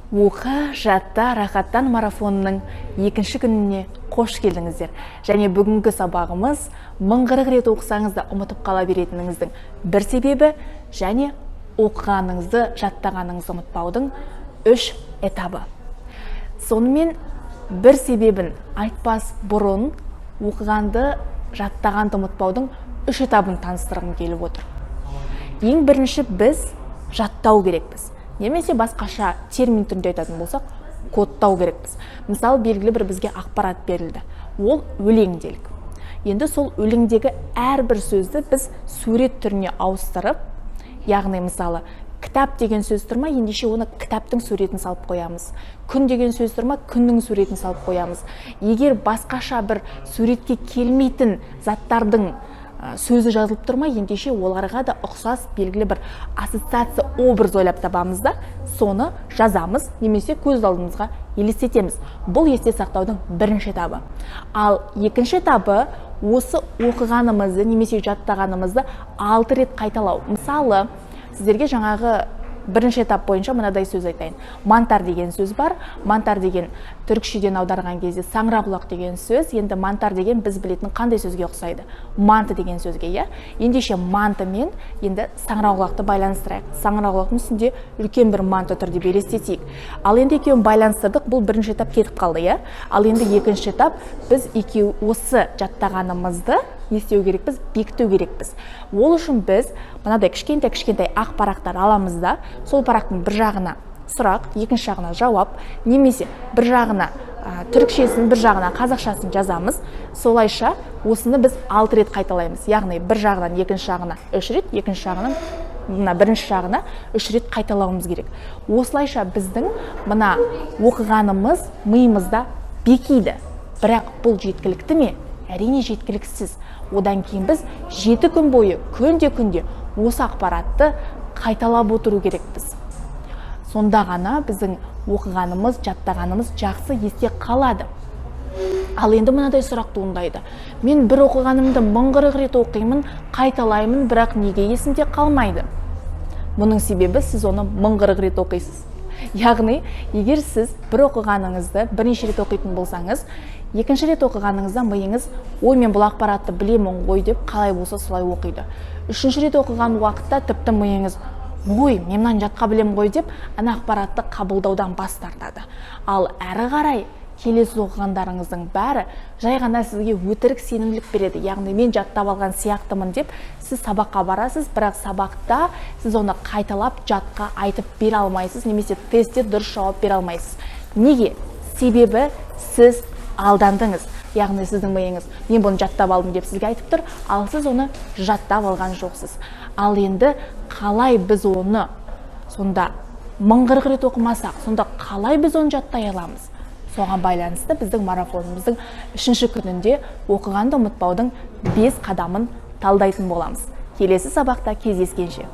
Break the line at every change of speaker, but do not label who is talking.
Оқы, жатта, рахаттан марафонының екінші күніне қош келдіңіздер. Және бүгінгі сабағымыз 1040 рет оқысаңыз да ұмытып қала беретініңіздің бір себебі және оқығаныңызды, жаттағаныңызды ұмытпаудың 3 этабы. Сонымен бір себебін айтпас бұрын оқығанды, жаттағанды ұмытпаудың 3 этабын таныстырғым келіп отыр. Ең бірінші біз жаттау керекпіз. Немесе басқаша термин түрінде айтатын болсақ, кодтау керекпіз. Мысалы, белгілі бір бізге ақпарат берілді. Ол өлеңделік. Енді сол өлеңдегі әрбір сөзді біз сурет түріне ауыстырып, яғни мысалы, кітап деген сөз тұрма, ендеше оны кітаптың суретін салып қоямыз. Күн деген сөз тұрма, күннің суретін салып қоямыз. Егер басқаша бір суретке келмейтін заттардың сөзі жазылып тұрма, ендеше оларға да ұқсас белгілі бір ассоциация, образ ойлап табамыз да, соны жазамыз, немесе көз алдымызға елестетеміз. Бұл есте сақтаудың бірінші этабы. Ал екінші этабы осы оқығанымызды немесе жаттағанымызды 6 рет қайталау. Мысалы, сіздерге жаңағы бірінші этап бойынша мынадай сөз айтайын. Мантар деген сөз бар. Мантар деген түркшеден аударған кезде саңырауқұлақ деген сөз. Енді мантар деген біз білетін қандай сөзге ұқсайды? Манты деген сөзге, иә? Ендеше манты мен енді саңырауқұлақты байланыстырайық. Саңырауқұлақтың үстінде үлкен бір манты тұр деп елестетейік. Ал енді екеуін байланыстырдық, бұл бірінші этап кетіп қалды, иә? Ал енді екінші этап, біз екеу осы жаттағанымызды не істеу керекпіз? Бекіту керекпіз. Ол үшін біз мынадай кішкентай ақ парақтар аламыз да, сол парақтың бір жағына сұрақ, екінші жағына жауап, немесе бір жағына түрікшесін, бір жағына қазақшасын жазамыз. Солайша осыны біз 6 рет қайталаймыз. Яғни бір жағынан екінші жағына 3 рет, екінші жағынан бірінші жағына 3 рет қайталауымыз керек. Осылайша біздің мына оқығанымыз миымызда бекиді. Бірақ бұл жеткілікті ме? Әрине жеткіліксіз. Одан кейін біз 7 күн бойы, күнде осы ақпаратты қайталап отыру керекпіз. Сонда ғана біздің оқығанымыз, жаттағанымыз жақсы есте қалады. Ал енді мынадай сұрақ туындайды. Мен бір оқығанымды 1040 рет оқимын, қайталаймын, бірақ неге есімде қалмайды? Мұның себебі сіз оны 1040 рет оқисыз. Яғни, егер сіз бір оқығаныңызды бірнеше рет оқитын болсаңыз, екінші рет оқығаныңызда миыңыз, ой, мен бұл ақпаратты білемін ғой деп қалай болса солай оқиды. Үшінші рет оқыған уақытта тіпті миыңыз, ой, мен мынаны жатқа білемін ғой деп ана ақпаратты қабылдаудан бас тартады. Ал әрі қарай келесі оқығандарыңыздың бәрі жай ғана сізге өтірік сенімділік береді. Яғни мен жаттап алған сияқтымын деп сіз сабаққа барасыз, бірақ сабақта сіз оны қайталап жатқа айтып бере алмайсыз, немесе тестте дұрыс жауап бере алмайсыз. Неге? Себебі сіз алдандыңыз. Яғни сіздің миыңыз, мен бұны жаттап алдым деп сізге айтып тұр, ал сіз оны жаттап алған жоқсыз. Ал енді қалай біз оны сонда 1040 рет оқымасақ, сонда қалай біз оны жаттай аламыз? Соған байланысты біздің марафонымыздың 3-ші күнінде оқығанды ұмытпаудың 5 қадамын талдайтын боламыз. Келесі сабақта кездескенше.